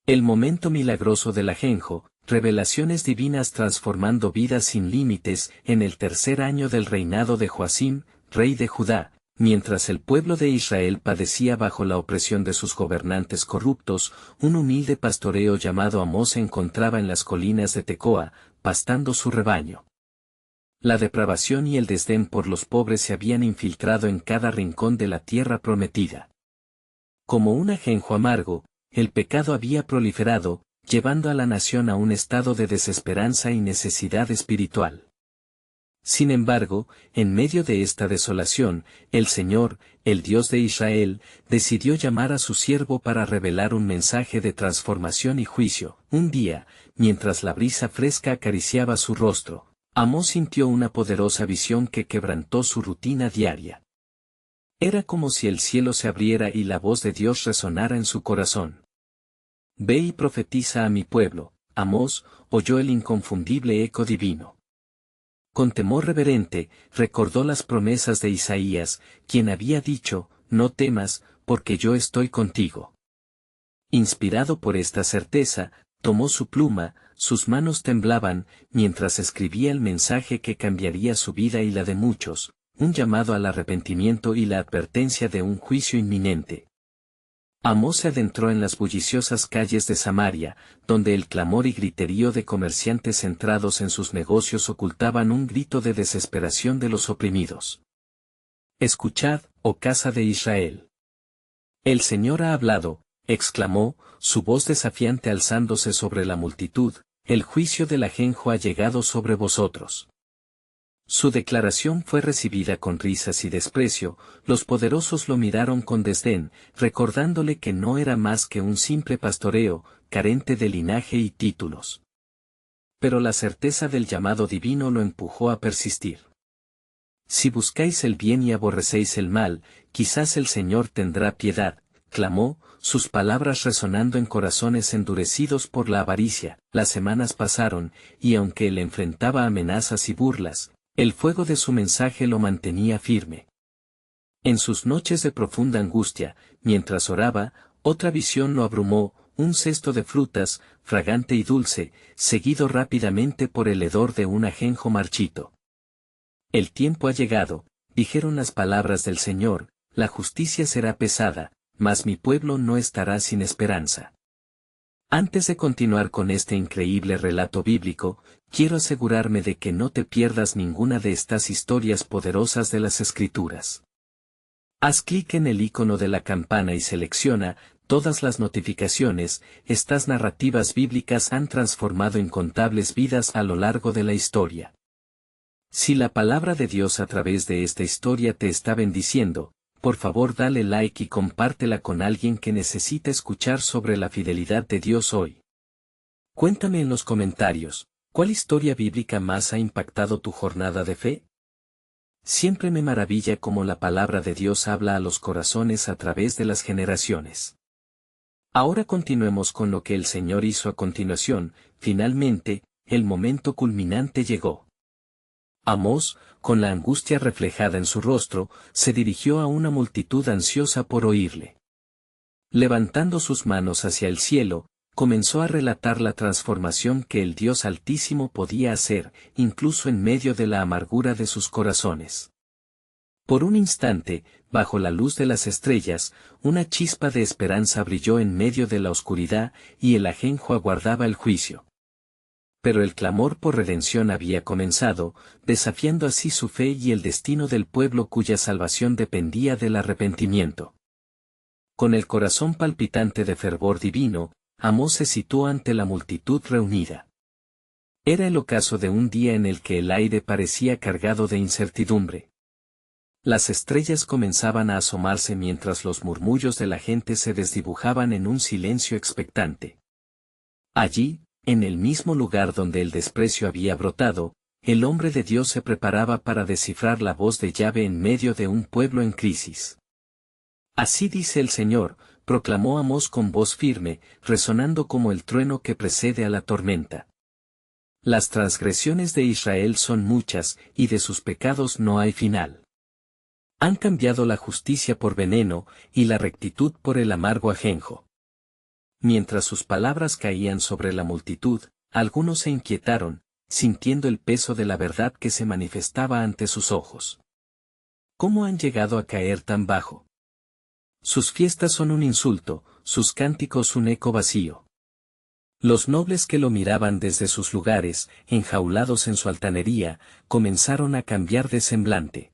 El momento milagroso del ajenjo, revelaciones divinas transformando vidas sin límites en el tercer año del reinado de Joacim, rey de Judá, mientras el pueblo de Israel padecía bajo la opresión de sus gobernantes corruptos, un humilde pastoreo llamado Amós se encontraba en las colinas de Tecoa, pastando su rebaño. La depravación y el desdén por los pobres se habían infiltrado en cada rincón de la tierra prometida. Como un ajenjo amargo, el pecado había proliferado, llevando a la nación a un estado de desesperanza y necesidad espiritual. Sin embargo, en medio de esta desolación, el Señor, el Dios de Israel, decidió llamar a su siervo para revelar un mensaje de transformación y juicio. Un día, mientras la brisa fresca acariciaba su rostro, Amós sintió una poderosa visión que quebrantó su rutina diaria. Era como si el cielo se abriera y la voz de Dios resonara en su corazón. Ve y profetiza a mi pueblo. Amós oyó el inconfundible eco divino. Con temor reverente, recordó las promesas de Isaías, quien había dicho, no temas, porque yo estoy contigo. Inspirado por esta certeza, tomó su pluma, sus manos temblaban, mientras escribía el mensaje que cambiaría su vida y la de muchos, un llamado al arrepentimiento y la advertencia de un juicio inminente. Amós se adentró en las bulliciosas calles de Samaria, donde el clamor y griterío de comerciantes centrados en sus negocios ocultaban un grito de desesperación de los oprimidos. Escuchad, oh casa de Israel. El Señor ha hablado, exclamó, su voz desafiante alzándose sobre la multitud, el juicio del ajenjo ha llegado sobre vosotros. Su declaración fue recibida con risas y desprecio, los poderosos lo miraron con desdén, recordándole que no era más que un simple pastoreo, carente de linaje y títulos. Pero la certeza del llamado divino lo empujó a persistir. Si buscáis el bien y aborrecéis el mal, quizás el Señor tendrá piedad, clamó, sus palabras resonando en corazones endurecidos por la avaricia. Las semanas pasaron, y aunque él enfrentaba amenazas y burlas, el fuego de su mensaje lo mantenía firme. En sus noches de profunda angustia, mientras oraba, otra visión lo abrumó, un cesto de frutas, fragante y dulce, seguido rápidamente por el hedor de un ajenjo marchito. El tiempo ha llegado, dijeron las palabras del Señor, la justicia será pesada, mas mi pueblo no estará sin esperanza. Antes de continuar con este increíble relato bíblico, quiero asegurarme de que no te pierdas ninguna de estas historias poderosas de las Escrituras. Haz clic en el icono de la campana y selecciona todas las notificaciones. Estas narrativas bíblicas han transformado incontables vidas a lo largo de la historia. Si la palabra de Dios a través de esta historia te está bendiciendo, por favor dale like y compártela con alguien que necesita escuchar sobre la fidelidad de Dios hoy. Cuéntame en los comentarios, ¿cuál historia bíblica más ha impactado tu jornada de fe? Siempre me maravilla cómo la palabra de Dios habla a los corazones a través de las generaciones. Ahora continuemos con lo que el Señor hizo a continuación. Finalmente, el momento culminante llegó. Amós, con la angustia reflejada en su rostro, se dirigió a una multitud ansiosa por oírle. Levantando sus manos hacia el cielo, comenzó a relatar la transformación que el Dios Altísimo podía hacer, incluso en medio de la amargura de sus corazones. Por un instante, bajo la luz de las estrellas, una chispa de esperanza brilló en medio de la oscuridad, y el ajenjo aguardaba el juicio. Pero el clamor por redención había comenzado, desafiando así su fe y el destino del pueblo cuya salvación dependía del arrepentimiento. Con el corazón palpitante de fervor divino, Amós se situó ante la multitud reunida. Era el ocaso de un día en el que el aire parecía cargado de incertidumbre. Las estrellas comenzaban a asomarse mientras los murmullos de la gente se desdibujaban en un silencio expectante. Allí, en el mismo lugar donde el desprecio había brotado, el hombre de Dios se preparaba para descifrar la voz de Yahvé en medio de un pueblo en crisis. Así dice el Señor, proclamó Amós con voz firme, resonando como el trueno que precede a la tormenta. Las transgresiones de Israel son muchas, y de sus pecados no hay final. Han cambiado la justicia por veneno, y la rectitud por el amargo ajenjo. Mientras sus palabras caían sobre la multitud, algunos se inquietaron, sintiendo el peso de la verdad que se manifestaba ante sus ojos. ¿Cómo han llegado a caer tan bajo? Sus fiestas son un insulto, sus cánticos un eco vacío. Los nobles que lo miraban desde sus lugares, enjaulados en su altanería, comenzaron a cambiar de semblante.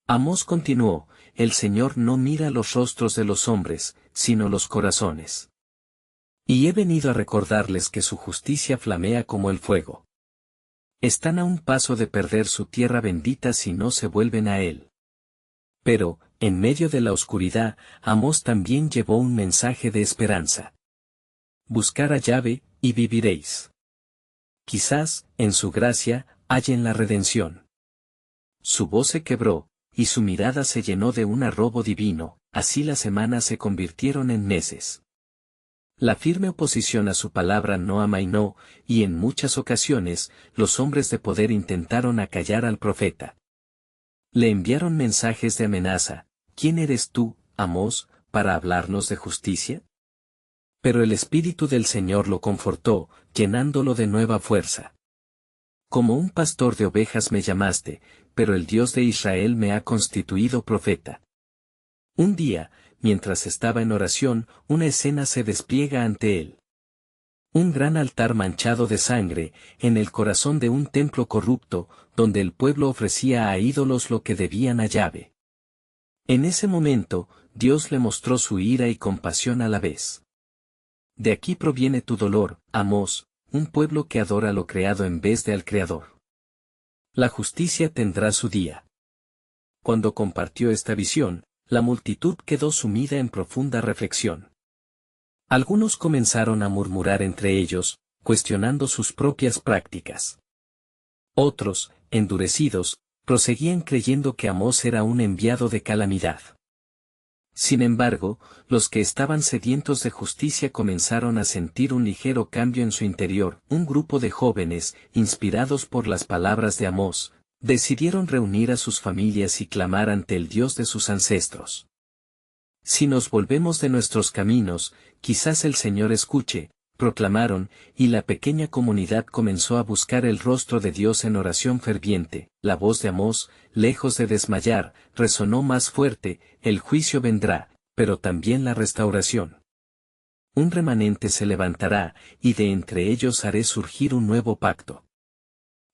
Amós continuó: el Señor no mira los rostros de los hombres, sino los corazones. Y he venido a recordarles que su justicia flamea como el fuego. Están a un paso de perder su tierra bendita si no se vuelven a Él. Pero, en medio de la oscuridad, Amós también llevó un mensaje de esperanza. Buscar a Yahvé, y viviréis. Quizás, en su gracia, hallen la redención. Su voz se quebró, y su mirada se llenó de un arrobo divino, así las semanas se convirtieron en meses. La firme oposición a su palabra no amainó, y en muchas ocasiones, los hombres de poder intentaron acallar al profeta. Le enviaron mensajes de amenaza: ¿quién eres tú, Amós, para hablarnos de justicia? Pero el Espíritu del Señor lo confortó, llenándolo de nueva fuerza. Como un pastor de ovejas me llamaste, pero el Dios de Israel me ha constituido profeta. Un día, mientras estaba en oración, una escena se despliega ante él. Un gran altar manchado de sangre, en el corazón de un templo corrupto, donde el pueblo ofrecía a ídolos lo que debían a Yahvé. En ese momento, Dios le mostró su ira y compasión a la vez. De aquí proviene tu dolor, Amós, un pueblo que adora lo creado en vez de al Creador. La justicia tendrá su día. Cuando compartió esta visión, la multitud quedó sumida en profunda reflexión. Algunos comenzaron a murmurar entre ellos, cuestionando sus propias prácticas. Otros, endurecidos, proseguían creyendo que Amós era un enviado de calamidad. Sin embargo, los que estaban sedientos de justicia comenzaron a sentir un ligero cambio en su interior. Un grupo de jóvenes, inspirados por las palabras de Amós, decidieron reunir a sus familias y clamar ante el Dios de sus ancestros. Si nos volvemos de nuestros caminos, quizás el Señor escuche, proclamaron, y la pequeña comunidad comenzó a buscar el rostro de Dios en oración ferviente. La voz de Amós, lejos de desmayar, resonó más fuerte: el juicio vendrá, pero también la restauración. Un remanente se levantará, y de entre ellos haré surgir un nuevo pacto.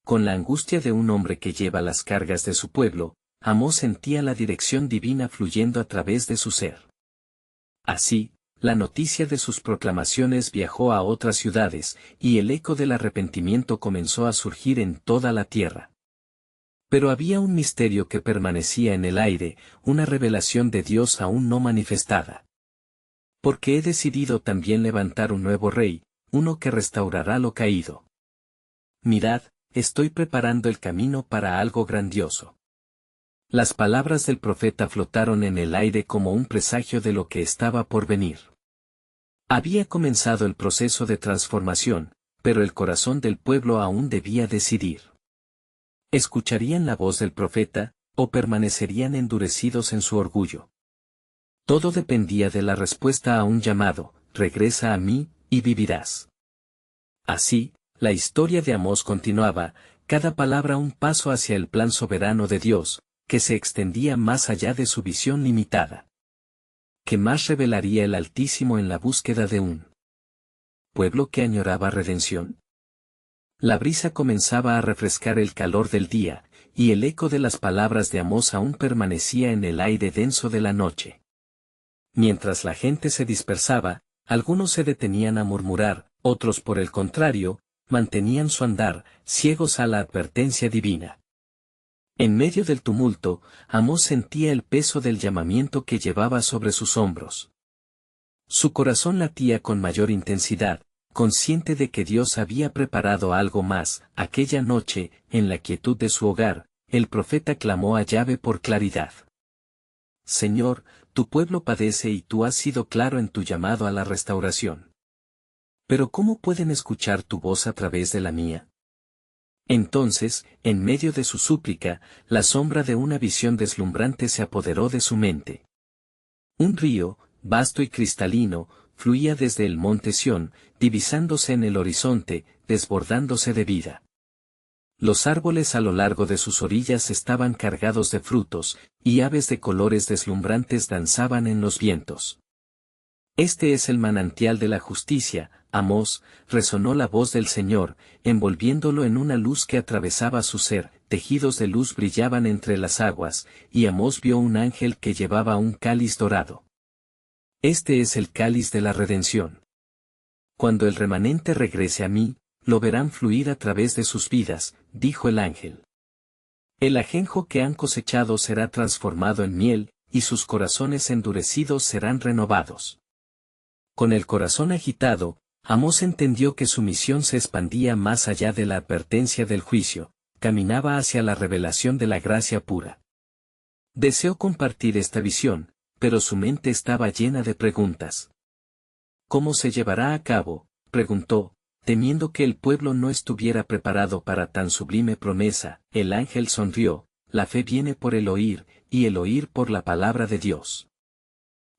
Con la angustia de un hombre que lleva las cargas de su pueblo, Amós sentía la dirección divina fluyendo a través de su ser. Así, la noticia de sus proclamaciones viajó a otras ciudades, y el eco del arrepentimiento comenzó a surgir en toda la tierra. Pero había un misterio que permanecía en el aire, una revelación de Dios aún no manifestada. Porque he decidido también levantar un nuevo rey, uno que restaurará lo caído. Mirad, estoy preparando el camino para algo grandioso. Las palabras del profeta flotaron en el aire como un presagio de lo que estaba por venir. Había comenzado el proceso de transformación, pero el corazón del pueblo aún debía decidir. ¿Escucharían la voz del profeta, o permanecerían endurecidos en su orgullo? Todo dependía de la respuesta a un llamado: regresa a mí, y vivirás. Así, la historia de Amós continuaba, cada palabra un paso hacia el plan soberano de Dios, que se extendía más allá de su visión limitada. ¿Qué más revelaría el Altísimo en la búsqueda de un pueblo que añoraba redención? La brisa comenzaba a refrescar el calor del día, y el eco de las palabras de Amós aún permanecía en el aire denso de la noche. Mientras la gente se dispersaba, algunos se detenían a murmurar, otros por el contrario, mantenían su andar, ciegos a la advertencia divina. En medio del tumulto, Amós sentía el peso del llamamiento que llevaba sobre sus hombros. Su corazón latía con mayor intensidad, consciente de que Dios había preparado algo más. Aquella noche, en la quietud de su hogar, el profeta clamó a Yahvé por claridad. Señor, tu pueblo padece y tú has sido claro en tu llamado a la restauración. Pero ¿cómo pueden escuchar tu voz a través de la mía? Entonces, en medio de su súplica, la sombra de una visión deslumbrante se apoderó de su mente. Un río, vasto y cristalino, fluía desde el monte Sión, divisándose en el horizonte, desbordándose de vida. Los árboles a lo largo de sus orillas estaban cargados de frutos, y aves de colores deslumbrantes danzaban en los vientos. Este es el manantial de la justicia, Amós, resonó la voz del Señor, envolviéndolo en una luz que atravesaba su ser, tejidos de luz brillaban entre las aguas, y Amós vio un ángel que llevaba un cáliz dorado. Este es el cáliz de la redención. Cuando el remanente regrese a mí, lo verán fluir a través de sus vidas, dijo el ángel. El ajenjo que han cosechado será transformado en miel, y sus corazones endurecidos serán renovados. Con el corazón agitado, Amós entendió que su misión se expandía más allá de la advertencia del juicio, caminaba hacia la revelación de la gracia pura. Deseó compartir esta visión, pero su mente estaba llena de preguntas. ¿Cómo se llevará a cabo?, preguntó, temiendo que el pueblo no estuviera preparado para tan sublime promesa. El ángel sonrió, la fe viene por el oír, y el oír por la palabra de Dios.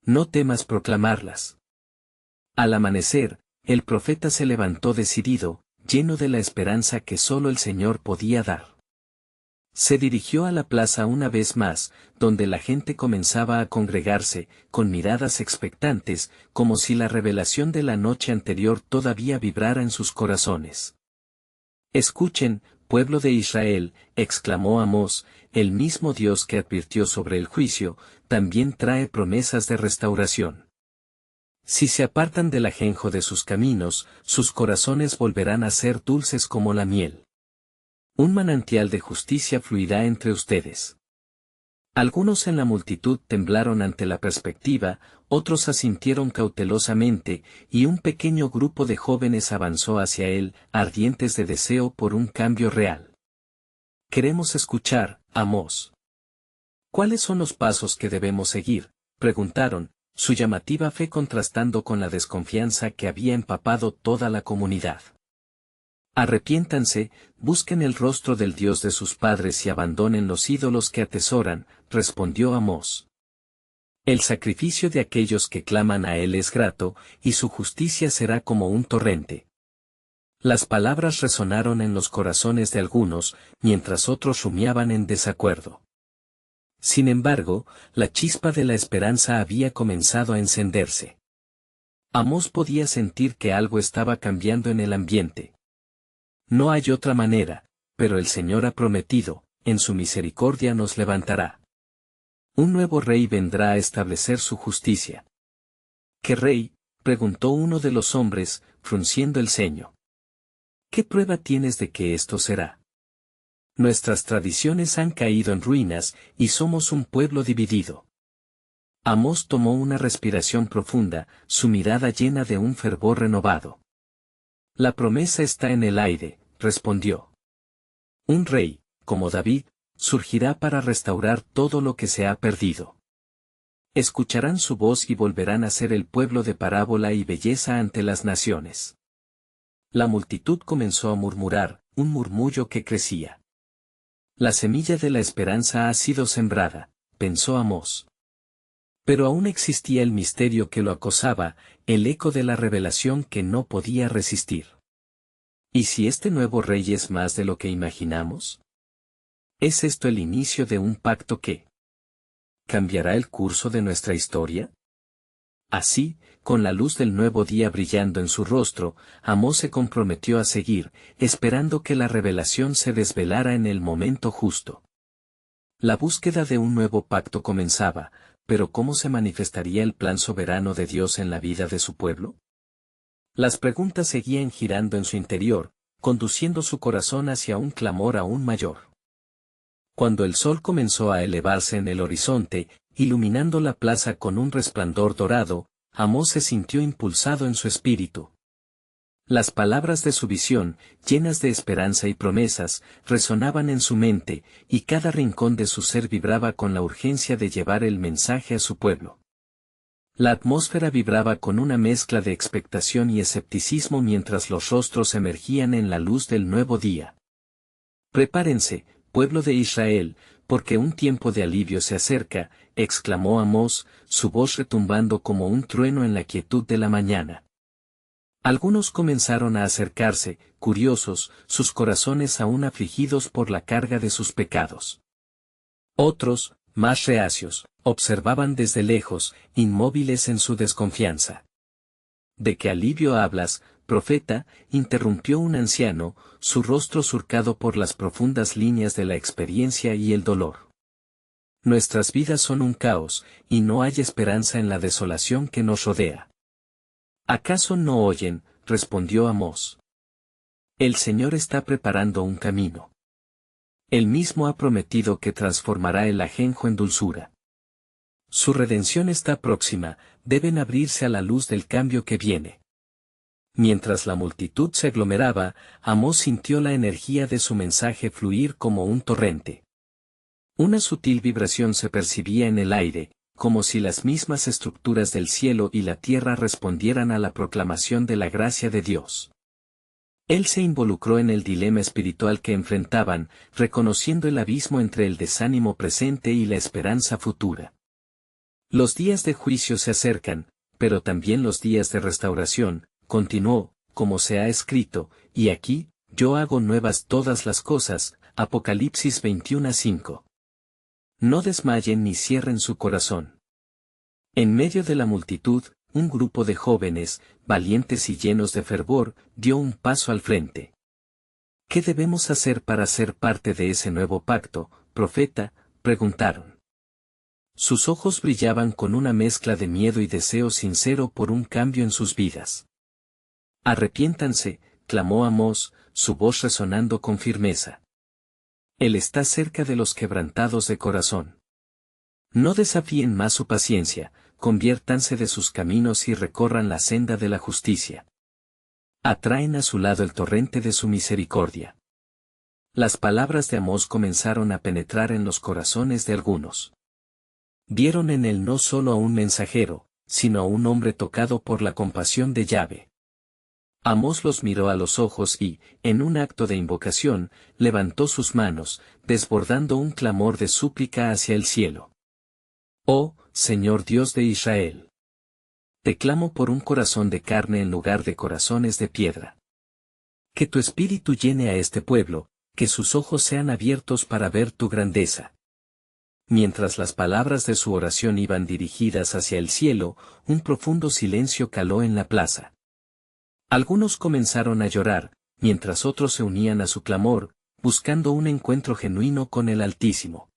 No temas proclamarlas. Al amanecer, el profeta se levantó decidido, lleno de la esperanza que solo el Señor podía dar. Se dirigió a la plaza una vez más, donde la gente comenzaba a congregarse, con miradas expectantes, como si la revelación de la noche anterior todavía vibrara en sus corazones. Escuchen, pueblo de Israel, exclamó Amós, el mismo Dios que advirtió sobre el juicio, también trae promesas de restauración. Si se apartan del ajenjo de sus caminos, sus corazones volverán a ser dulces como la miel. Un manantial de justicia fluirá entre ustedes. Algunos en la multitud temblaron ante la perspectiva, otros asintieron cautelosamente, y un pequeño grupo de jóvenes avanzó hacia él, ardientes de deseo por un cambio real. Queremos escuchar, Amós. ¿Cuáles son los pasos que debemos seguir?, preguntaron, su llamativa fe contrastando con la desconfianza que había empapado toda la comunidad. Arrepiéntanse, busquen el rostro del Dios de sus padres y abandonen los ídolos que atesoran, respondió Amós. El sacrificio de aquellos que claman a él es grato, y su justicia será como un torrente. Las palabras resonaron en los corazones de algunos, mientras otros rumiaban en desacuerdo. Sin embargo, la chispa de la esperanza había comenzado a encenderse. Amós podía sentir que algo estaba cambiando en el ambiente. No hay otra manera, pero el Señor ha prometido, en su misericordia nos levantará. Un nuevo rey vendrá a establecer su justicia. ¿Qué rey?, preguntó uno de los hombres, frunciendo el ceño. ¿Qué prueba tienes de que esto será? Nuestras tradiciones han caído en ruinas, y somos un pueblo dividido. Amós tomó una respiración profunda, su mirada llena de un fervor renovado. La promesa está en el aire, respondió. Un rey, como David, surgirá para restaurar todo lo que se ha perdido. Escucharán su voz y volverán a ser el pueblo de parábola y belleza ante las naciones. La multitud comenzó a murmurar, un murmullo que crecía. La semilla de la esperanza ha sido sembrada, pensó Amós. Pero aún existía el misterio que lo acosaba, el eco de la revelación que no podía resistir. ¿Y si este nuevo rey es más de lo que imaginamos? ¿Es esto el inicio de un pacto que cambiará el curso de nuestra historia? Así, con la luz del nuevo día brillando en su rostro, Amós se comprometió a seguir, esperando que la revelación se desvelara en el momento justo. La búsqueda de un nuevo pacto comenzaba, pero ¿cómo se manifestaría el plan soberano de Dios en la vida de su pueblo? Las preguntas seguían girando en su interior, conduciendo su corazón hacia un clamor aún mayor. Cuando el sol comenzó a elevarse en el horizonte, iluminando la plaza con un resplandor dorado, Amós se sintió impulsado en su espíritu. Las palabras de su visión, llenas de esperanza y promesas, resonaban en su mente, y cada rincón de su ser vibraba con la urgencia de llevar el mensaje a su pueblo. La atmósfera vibraba con una mezcla de expectación y escepticismo mientras los rostros emergían en la luz del nuevo día. Prepárense, pueblo de Israel, porque un tiempo de alivio se acerca, exclamó Amós, su voz retumbando como un trueno en la quietud de la mañana. Algunos comenzaron a acercarse, curiosos, sus corazones aún afligidos por la carga de sus pecados. Otros, más reacios, observaban desde lejos, inmóviles en su desconfianza. ¿De qué alivio hablas, profeta?, interrumpió un anciano, su rostro surcado por las profundas líneas de la experiencia y el dolor. Nuestras vidas son un caos, y no hay esperanza en la desolación que nos rodea. ¿Acaso no oyen?, respondió Amós. El Señor está preparando un camino. Él mismo ha prometido que transformará el ajenjo en dulzura. Su redención está próxima, deben abrirse a la luz del cambio que viene. Mientras la multitud se aglomeraba, Amós sintió la energía de su mensaje fluir como un torrente. Una sutil vibración se percibía en el aire, como si las mismas estructuras del cielo y la tierra respondieran a la proclamación de la gracia de Dios. Él se involucró en el dilema espiritual que enfrentaban, reconociendo el abismo entre el desánimo presente y la esperanza futura. Los días de juicio se acercan, pero también los días de restauración, continuó, como se ha escrito, y aquí, yo hago nuevas todas las cosas, Apocalipsis 21:5. No desmayen ni cierren su corazón. En medio de la multitud, un grupo de jóvenes, valientes y llenos de fervor, dio un paso al frente. ¿Qué debemos hacer para ser parte de ese nuevo pacto, profeta?, preguntaron. Sus ojos brillaban con una mezcla de miedo y deseo sincero por un cambio en sus vidas. Arrepiéntanse, clamó Amós, su voz resonando con firmeza. Él está cerca de los quebrantados de corazón. No desafíen más su paciencia, conviértanse de sus caminos y recorran la senda de la justicia. Atraen a su lado el torrente de su misericordia. Las palabras de Amós comenzaron a penetrar en los corazones de algunos. Vieron en él no solo a un mensajero, sino a un hombre tocado por la compasión de Yahvé. Amós los miró a los ojos y, en un acto de invocación, levantó sus manos, desbordando un clamor de súplica hacia el cielo. Oh, Señor Dios de Israel. Te clamo por un corazón de carne en lugar de corazones de piedra. Que tu espíritu llene a este pueblo, que sus ojos sean abiertos para ver tu grandeza. Mientras las palabras de su oración iban dirigidas hacia el cielo, un profundo silencio caló en la plaza. Algunos comenzaron a llorar, mientras otros se unían a su clamor, buscando un encuentro genuino con el Altísimo.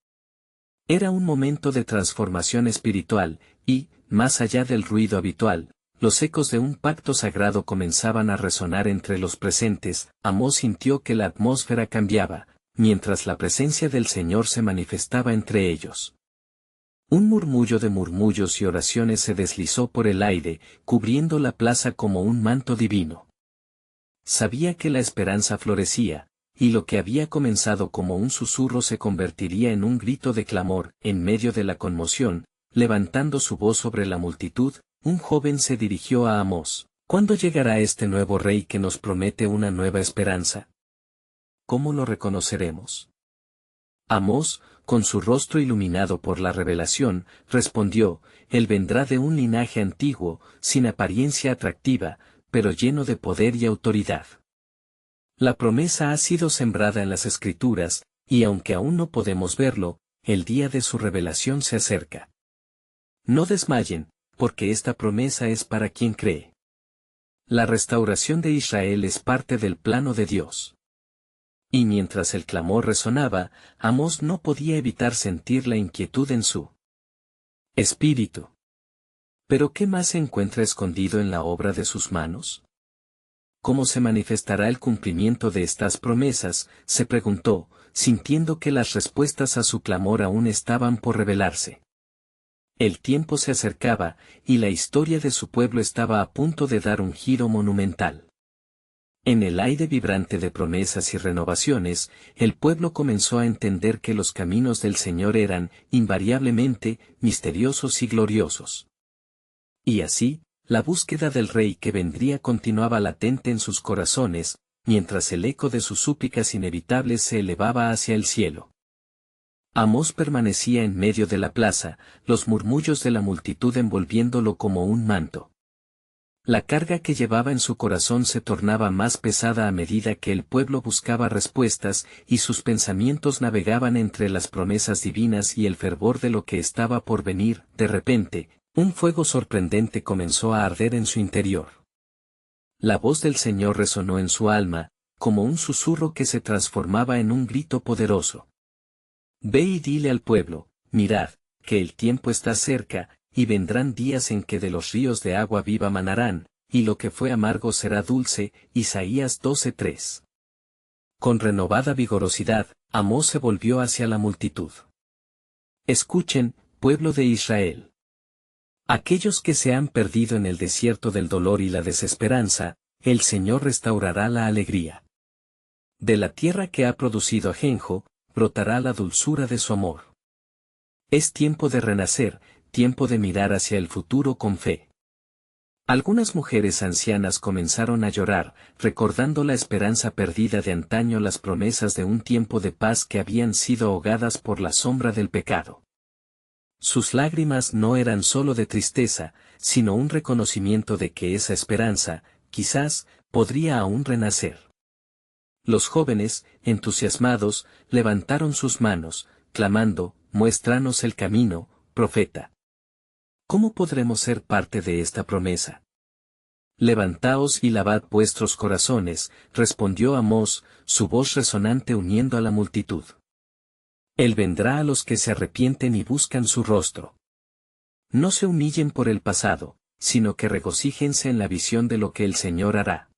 Era un momento de transformación espiritual, y, más allá del ruido habitual, los ecos de un pacto sagrado comenzaban a resonar entre los presentes. Amós sintió que la atmósfera cambiaba, mientras la presencia del Señor se manifestaba entre ellos. Un murmullo de murmullos y oraciones se deslizó por el aire, cubriendo la plaza como un manto divino. Sabía que la esperanza florecía, y lo que había comenzado como un susurro se convertiría en un grito de clamor. En medio de la conmoción, levantando su voz sobre la multitud, un joven se dirigió a Amós. ¿Cuándo llegará este nuevo rey que nos promete una nueva esperanza? ¿Cómo lo reconoceremos? Amós, con su rostro iluminado por la revelación, respondió, él vendrá de un linaje antiguo, sin apariencia atractiva, pero lleno de poder y autoridad. La promesa ha sido sembrada en las Escrituras, y aunque aún no podemos verlo, el día de su revelación se acerca. No desmayen, porque esta promesa es para quien cree. La restauración de Israel es parte del plano de Dios. Y mientras el clamor resonaba, Amós no podía evitar sentir la inquietud en su espíritu. ¿Pero qué más se encuentra escondido en la obra de sus manos? ¿Cómo se manifestará el cumplimiento de estas promesas?, se preguntó, sintiendo que las respuestas a su clamor aún estaban por revelarse. El tiempo se acercaba, y la historia de su pueblo estaba a punto de dar un giro monumental. En el aire vibrante de promesas y renovaciones, el pueblo comenzó a entender que los caminos del Señor eran, invariablemente, misteriosos y gloriosos. Y así, la búsqueda del Rey que vendría continuaba latente en sus corazones, mientras el eco de sus súplicas inevitables se elevaba hacia el cielo. Amós permanecía en medio de la plaza, los murmullos de la multitud envolviéndolo como un manto. La carga que llevaba en su corazón se tornaba más pesada a medida que el pueblo buscaba respuestas y sus pensamientos navegaban entre las promesas divinas y el fervor de lo que estaba por venir. De repente, un fuego sorprendente comenzó a arder en su interior. La voz del Señor resonó en su alma, como un susurro que se transformaba en un grito poderoso. Ve y dile al pueblo, mirad, que el tiempo está cerca, y vendrán días en que de los ríos de agua viva manarán, y lo que fue amargo será dulce. Isaías 12:3. Con renovada vigorosidad, Amós se volvió hacia la multitud. Escuchen, pueblo de Israel. Aquellos que se han perdido en el desierto del dolor y la desesperanza, el Señor restaurará la alegría. De la tierra que ha producido ajenjo, brotará la dulzura de su amor. Es tiempo de renacer, tiempo de mirar hacia el futuro con fe. Algunas mujeres ancianas comenzaron a llorar, recordando la esperanza perdida de antaño, las promesas de un tiempo de paz que habían sido ahogadas por la sombra del pecado. Sus lágrimas no eran solo de tristeza, sino un reconocimiento de que esa esperanza, quizás, podría aún renacer. Los jóvenes, entusiasmados, levantaron sus manos, clamando, muéstranos el camino, profeta. ¿Cómo podremos ser parte de esta promesa? Levantaos y lavad vuestros corazones, respondió Amós, su voz resonante uniendo a la multitud. Él vendrá a los que se arrepienten y buscan su rostro. No se humillen por el pasado, sino que regocíjense en la visión de lo que el Señor hará.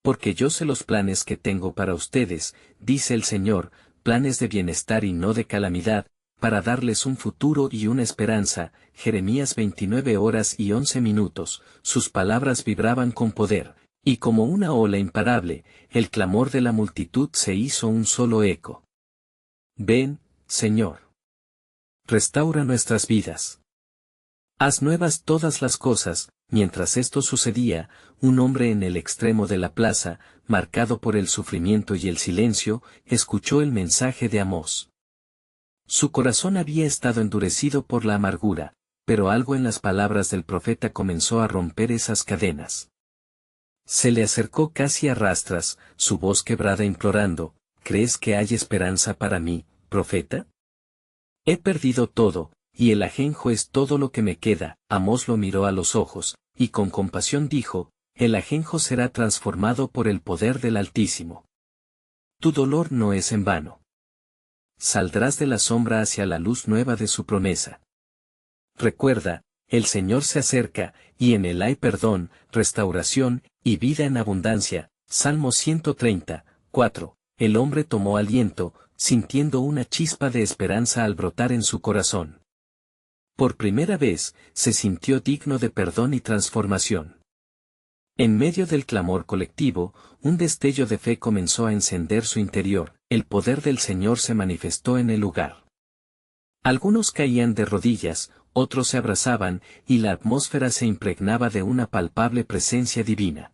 Porque yo sé los planes que tengo para ustedes, dice el Señor, planes de bienestar y no de calamidad, para darles un futuro y una esperanza. Jeremías 29:11. Sus palabras vibraban con poder, y como una ola imparable, el clamor de la multitud se hizo un solo eco. Ven, Señor. Restaura nuestras vidas. Haz nuevas todas las cosas. Mientras esto sucedía, un hombre en el extremo de la plaza, marcado por el sufrimiento y el silencio, escuchó el mensaje de Amós. Su corazón había estado endurecido por la amargura, pero algo en las palabras del profeta comenzó a romper esas cadenas. Se le acercó casi a rastras, su voz quebrada implorando, ¿crees que hay esperanza para mí, profeta? He perdido todo, y el ajenjo es todo lo que me queda. Amós lo miró a los ojos, y con compasión dijo, el ajenjo será transformado por el poder del Altísimo. Tu dolor no es en vano. Saldrás de la sombra hacia la luz nueva de su promesa. Recuerda, el Señor se acerca, y en él hay perdón, restauración, y vida en abundancia. Salmo 130:4. El hombre tomó aliento, sintiendo una chispa de esperanza al brotar en su corazón. Por primera vez, se sintió digno de perdón y transformación. En medio del clamor colectivo, un destello de fe comenzó a encender su interior, el poder del Señor se manifestó en el lugar. Algunos caían de rodillas, otros se abrazaban, y la atmósfera se impregnaba de una palpable presencia divina.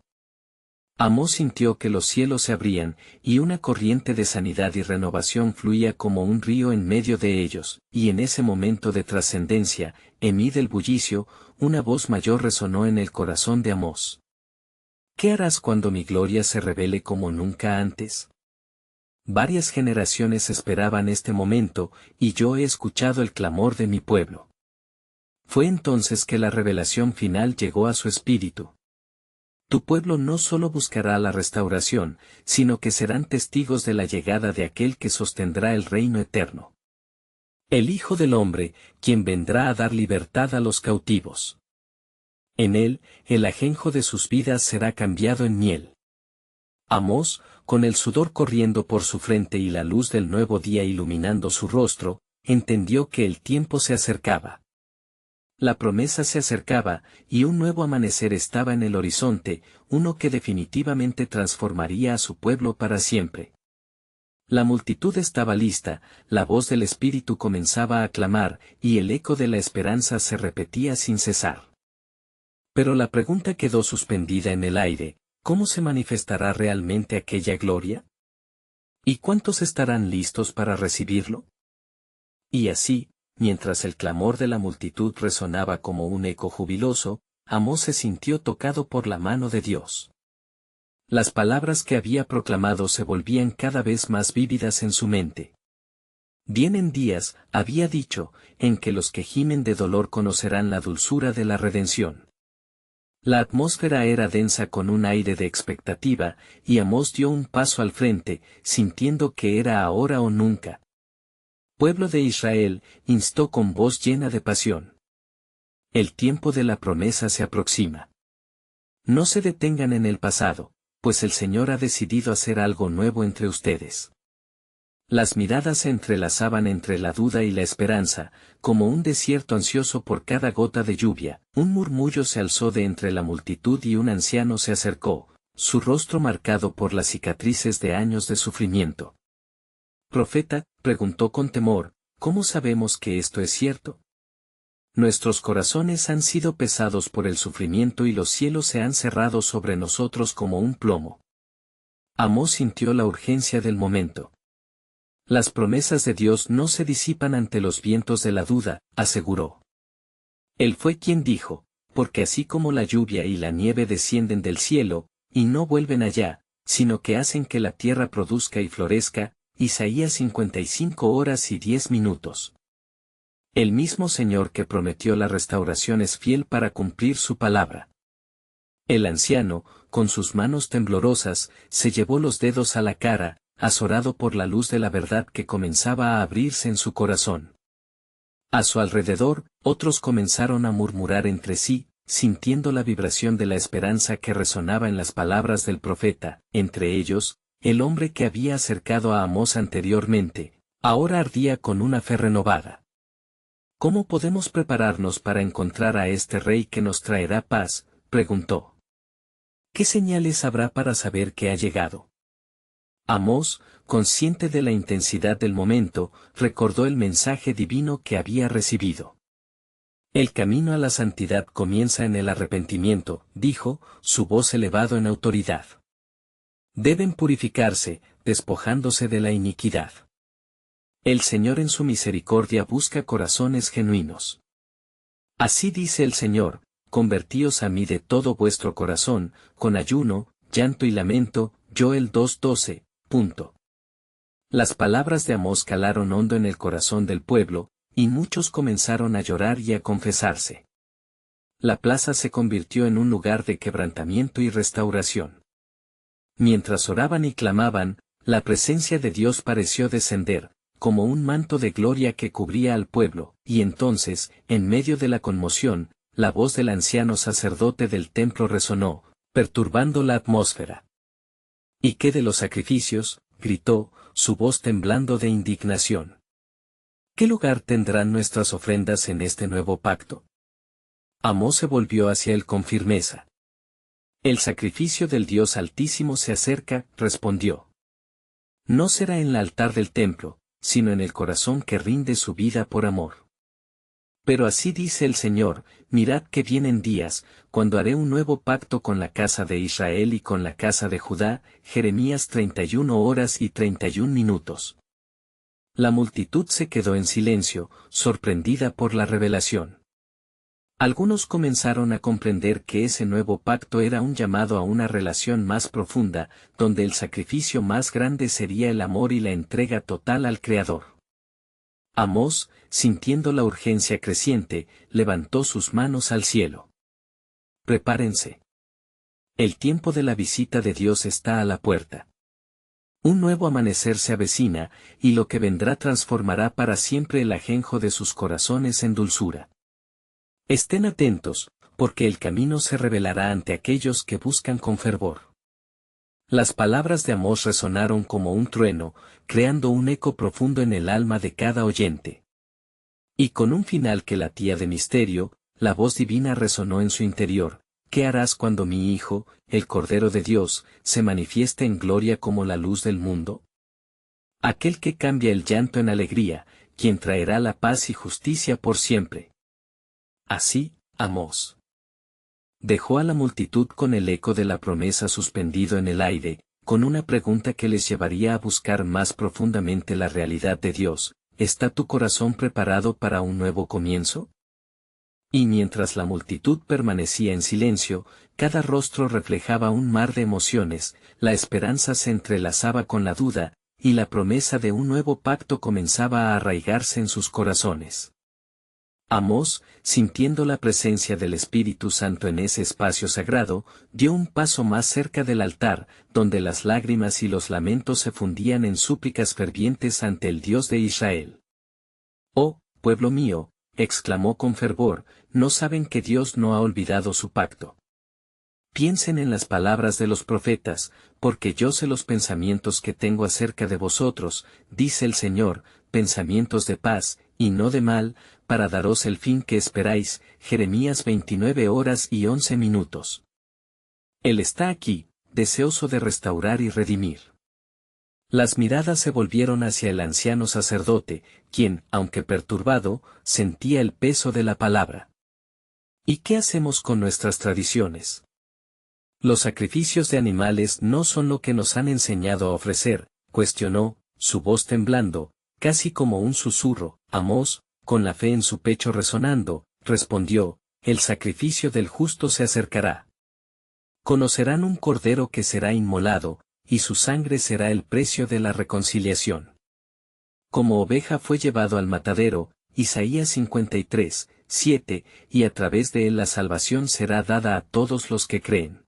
Amós sintió que los cielos se abrían, y una corriente de sanidad y renovación fluía como un río en medio de ellos, y en ese momento de trascendencia, en medio del bullicio, una voz mayor resonó en el corazón de Amós. ¿Qué harás cuando mi gloria se revele como nunca antes? Varias generaciones esperaban este momento, y yo he escuchado el clamor de mi pueblo. Fue entonces que la revelación final llegó a su espíritu. Tu pueblo no solo buscará la restauración, sino que serán testigos de la llegada de aquel que sostendrá el reino eterno. El Hijo del Hombre, quien vendrá a dar libertad a los cautivos. En él, el ajenjo de sus vidas será cambiado en miel. Amós, con el sudor corriendo por su frente y la luz del nuevo día iluminando su rostro, entendió que el tiempo se acercaba. La promesa se acercaba, y un nuevo amanecer estaba en el horizonte, uno que definitivamente transformaría a su pueblo para siempre. La multitud estaba lista, la voz del Espíritu comenzaba a clamar, y el eco de la esperanza se repetía sin cesar. Pero la pregunta quedó suspendida en el aire, ¿cómo se manifestará realmente aquella gloria? ¿Y cuántos estarán listos para recibirlo? Y así, mientras el clamor de la multitud resonaba como un eco jubiloso, Amós se sintió tocado por la mano de Dios. Las palabras que había proclamado se volvían cada vez más vívidas en su mente. Vienen días, había dicho, en que los que gimen de dolor conocerán la dulzura de la redención. La atmósfera era densa con un aire de expectativa, y Amós dio un paso al frente, sintiendo que era ahora o nunca. Pueblo de Israel, instó con voz llena de pasión. El tiempo de la promesa se aproxima. No se detengan en el pasado, pues el Señor ha decidido hacer algo nuevo entre ustedes. Las miradas se entrelazaban entre la duda y la esperanza, como un desierto ansioso por cada gota de lluvia. Un murmullo se alzó de entre la multitud y un anciano se acercó, su rostro marcado por las cicatrices de años de sufrimiento. «Profeta», preguntó con temor, «¿cómo sabemos que esto es cierto? Nuestros corazones han sido pesados por el sufrimiento y los cielos se han cerrado sobre nosotros como un plomo». Amós sintió la urgencia del momento. Las promesas de Dios no se disipan ante los vientos de la duda, aseguró. Él fue quien dijo, porque así como la lluvia y la nieve descienden del cielo, y no vuelven allá, sino que hacen que la tierra produzca y florezca, Isaías 55:10. El mismo Señor que prometió la restauración es fiel para cumplir su palabra. El anciano, con sus manos temblorosas, se llevó los dedos a la cara, azorado por la luz de la verdad que comenzaba a abrirse en su corazón. A su alrededor, otros comenzaron a murmurar entre sí, sintiendo la vibración de la esperanza que resonaba en las palabras del profeta, entre ellos, el hombre que había acercado a Amós anteriormente, ahora ardía con una fe renovada. «¿Cómo podemos prepararnos para encontrar a este rey que nos traerá paz?», preguntó. «¿Qué señales habrá para saber que ha llegado?». Amós, consciente de la intensidad del momento, recordó el mensaje divino que había recibido. «El camino a la santidad comienza en el arrepentimiento», dijo, su voz elevado en autoridad. «Deben purificarse, despojándose de la iniquidad. El Señor en su misericordia busca corazones genuinos. Así dice el Señor, convertíos a mí de todo vuestro corazón, con ayuno, llanto y lamento». Joel 2:12. Las palabras de Amós calaron hondo en el corazón del pueblo, y muchos comenzaron a llorar y a confesarse. La plaza se convirtió en un lugar de quebrantamiento y restauración. Mientras oraban y clamaban, la presencia de Dios pareció descender, como un manto de gloria que cubría al pueblo, y entonces, en medio de la conmoción, la voz del anciano sacerdote del templo resonó, perturbando la atmósfera. «¿Y qué de los sacrificios?», gritó, su voz temblando de indignación. «¿Qué lugar tendrán nuestras ofrendas en este nuevo pacto?». Amós se volvió hacia él con firmeza. «El sacrificio del Dios Altísimo se acerca», respondió. «No será en el altar del templo, sino en el corazón que rinde su vida por amor. Pero así dice el Señor, mirad que vienen días, cuando haré un nuevo pacto con la casa de Israel y con la casa de Judá». Jeremías 31:31. La multitud se quedó en silencio, sorprendida por la revelación. Algunos comenzaron a comprender que ese nuevo pacto era un llamado a una relación más profunda, donde el sacrificio más grande sería el amor y la entrega total al Creador. Amós, sintiendo la urgencia creciente, levantó sus manos al cielo. «Prepárense. El tiempo de la visita de Dios está a la puerta. Un nuevo amanecer se avecina, y lo que vendrá transformará para siempre el ajenjo de sus corazones en dulzura. Estén atentos, porque el camino se revelará ante aquellos que buscan con fervor». Las palabras de Amós resonaron como un trueno, creando un eco profundo en el alma de cada oyente. Y con un final que latía de misterio, la voz divina resonó en su interior: «¿Qué harás cuando mi Hijo, el Cordero de Dios, se manifieste en gloria como la luz del mundo? Aquel que cambia el llanto en alegría, quien traerá la paz y justicia por siempre». Así, Amós dejó a la multitud con el eco de la promesa suspendido en el aire, con una pregunta que les llevaría a buscar más profundamente la realidad de Dios: ¿está tu corazón preparado para un nuevo comienzo? Y mientras la multitud permanecía en silencio, cada rostro reflejaba un mar de emociones, la esperanza se entrelazaba con la duda, y la promesa de un nuevo pacto comenzaba a arraigarse en sus corazones. Amós, sintiendo la presencia del Espíritu Santo en ese espacio sagrado, dio un paso más cerca del altar, donde las lágrimas y los lamentos se fundían en súplicas fervientes ante el Dios de Israel. «Oh, pueblo mío», exclamó con fervor, ¿no saben que Dios no ha olvidado su pacto? Piensen en las palabras de los profetas, porque yo sé los pensamientos que tengo acerca de vosotros, dice el Señor, pensamientos de paz, y no de mal, para daros el fin que esperáis. Jeremías 29:11. Él está aquí, deseoso de restaurar y redimir. Las miradas se volvieron hacia el anciano sacerdote, quien, aunque perturbado, sentía el peso de la palabra. ¿Y qué hacemos con nuestras tradiciones? Los sacrificios de animales no son lo que nos han enseñado a ofrecer, cuestionó, su voz temblando, casi como un susurro. Amós, con la fe en su pecho resonando, respondió, el sacrificio del justo se acercará. Conocerán un cordero que será inmolado, y su sangre será el precio de la reconciliación. Como oveja fue llevado al matadero, Isaías 53:7, y a través de él la salvación será dada a todos los que creen.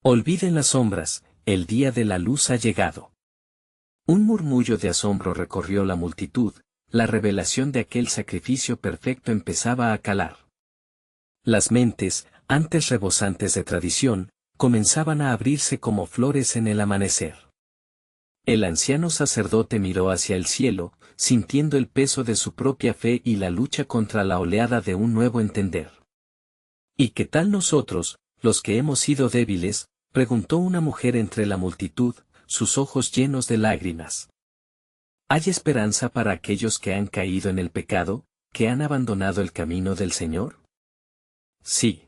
Olviden las sombras, el día de la luz ha llegado. Un murmullo de asombro recorrió la multitud, la revelación de aquel sacrificio perfecto empezaba a calar. Las mentes, antes rebosantes de tradición, comenzaban a abrirse como flores en el amanecer. El anciano sacerdote miró hacia el cielo, sintiendo el peso de su propia fe y la lucha contra la oleada de un nuevo entender. ¿Y qué tal nosotros, los que hemos sido débiles?, preguntó una mujer entre la multitud, sus ojos llenos de lágrimas. ¿Hay esperanza para aquellos que han caído en el pecado, que han abandonado el camino del Señor? Sí.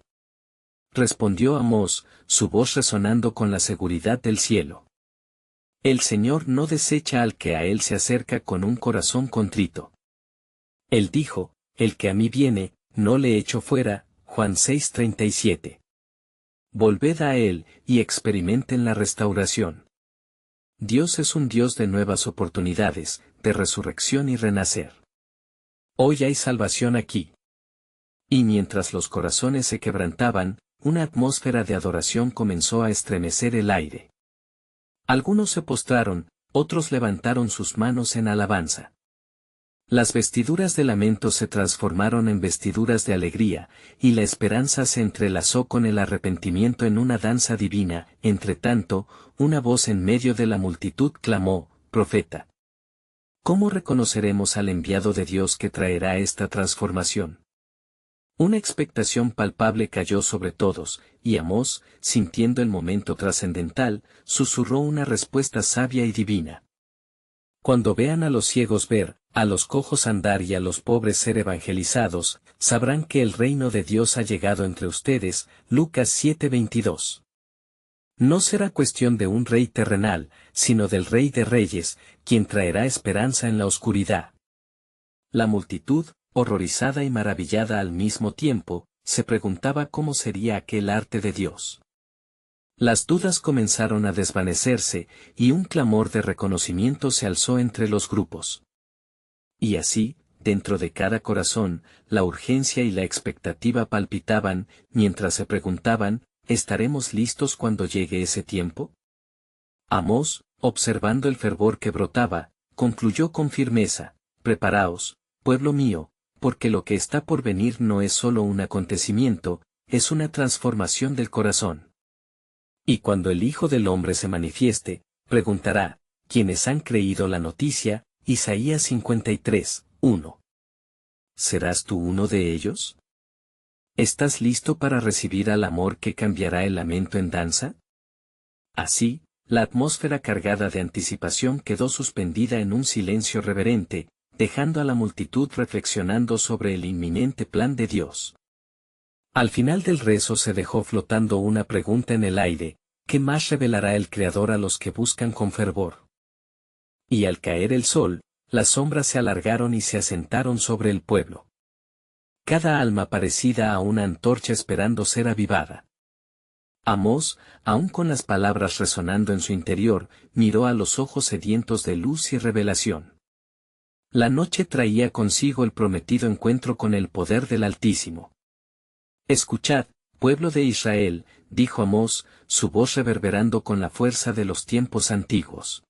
Respondió Amós, su voz resonando con la seguridad del cielo. El Señor no desecha al que a Él se acerca con un corazón contrito. Él dijo, el que a mí viene, no le echo fuera, Juan 6:37. Volved a Él, y experimenten la restauración. Dios es un Dios de nuevas oportunidades, de resurrección y renacer. Hoy hay salvación aquí. Y mientras los corazones se quebrantaban, una atmósfera de adoración comenzó a estremecer el aire. Algunos se postraron, otros levantaron sus manos en alabanza. Las vestiduras de lamento se transformaron en vestiduras de alegría, y la esperanza se entrelazó con el arrepentimiento en una danza divina. Entretanto, una voz en medio de la multitud clamó, «Profeta. ¿Cómo reconoceremos al enviado de Dios que traerá esta transformación?» Una expectación palpable cayó sobre todos, y Amós, sintiendo el momento trascendental, susurró una respuesta sabia y divina. Cuando vean a los ciegos ver, a los cojos andar y a los pobres ser evangelizados, sabrán que el reino de Dios ha llegado entre ustedes. Lucas 7:22. No será cuestión de un rey terrenal, sino del Rey de Reyes, quien traerá esperanza en la oscuridad. La multitud, horrorizada y maravillada al mismo tiempo, se preguntaba cómo sería aquel arte de Dios. Las dudas comenzaron a desvanecerse, y un clamor de reconocimiento se alzó entre los grupos. Y así, dentro de cada corazón, la urgencia y la expectativa palpitaban, mientras se preguntaban, ¿estaremos listos cuando llegue ese tiempo? Amós, observando el fervor que brotaba, concluyó con firmeza, «Preparaos, pueblo mío, porque lo que está por venir no es solo un acontecimiento, es una transformación del corazón. Y cuando el Hijo del Hombre se manifieste, preguntará, ¿quiénes han creído la noticia?» Isaías 53:1. ¿Serás tú uno de ellos? ¿Estás listo para recibir al amor que cambiará el lamento en danza? Así, la atmósfera cargada de anticipación quedó suspendida en un silencio reverente, dejando a la multitud reflexionando sobre el inminente plan de Dios. Al final del rezo se dejó flotando una pregunta en el aire, ¿qué más revelará el Creador a los que buscan con fervor? Y al caer el sol, Las sombras se alargaron y se asentaron sobre el pueblo. Cada alma parecida a una antorcha esperando ser avivada. Amós, aún con las palabras resonando en su interior, miró a los ojos sedientos de luz y revelación. La noche traía consigo el prometido encuentro con el poder del Altísimo. Escuchad, pueblo de Israel, dijo Amós, su voz reverberando con la fuerza de los tiempos antiguos.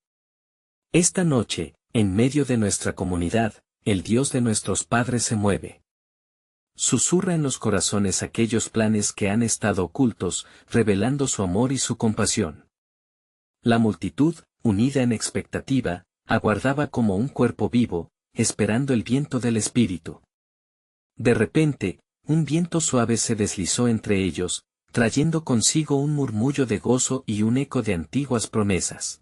Esta noche, en medio de nuestra comunidad, el Dios de nuestros padres se mueve. Susurra en los corazones aquellos planes que han estado ocultos, revelando su amor y su compasión. La multitud, unida en expectativa, aguardaba como un cuerpo vivo, esperando el viento del Espíritu. De repente, un viento suave se deslizó entre ellos, trayendo consigo un murmullo de gozo y un eco de antiguas promesas.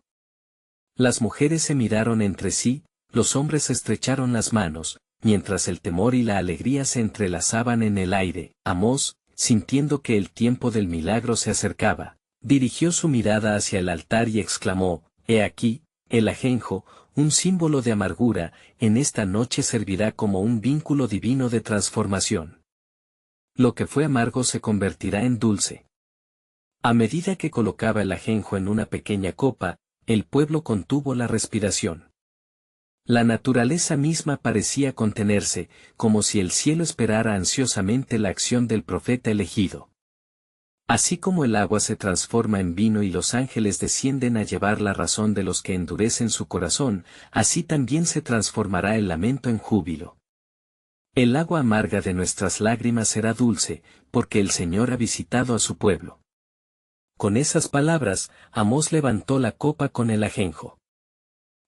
Las mujeres se miraron entre sí, los hombres estrecharon las manos, mientras el temor y la alegría se entrelazaban en el aire. Amós, sintiendo que el tiempo del milagro se acercaba, dirigió su mirada hacia el altar y exclamó, «He aquí, el ajenjo, un símbolo de amargura, en esta noche servirá como un vínculo divino de transformación. Lo que fue amargo se convertirá en dulce». A medida que colocaba el ajenjo en una pequeña copa, el pueblo contuvo la respiración. La naturaleza misma parecía contenerse, como si el cielo esperara ansiosamente la acción del profeta elegido. Así como el agua se transforma en vino y los ángeles descienden a llevar la razón de los que endurecen su corazón, así también se transformará el lamento en júbilo. El agua amarga de nuestras lágrimas será dulce, porque el Señor ha visitado a su pueblo. Con esas palabras, Amós levantó la copa con el ajenjo.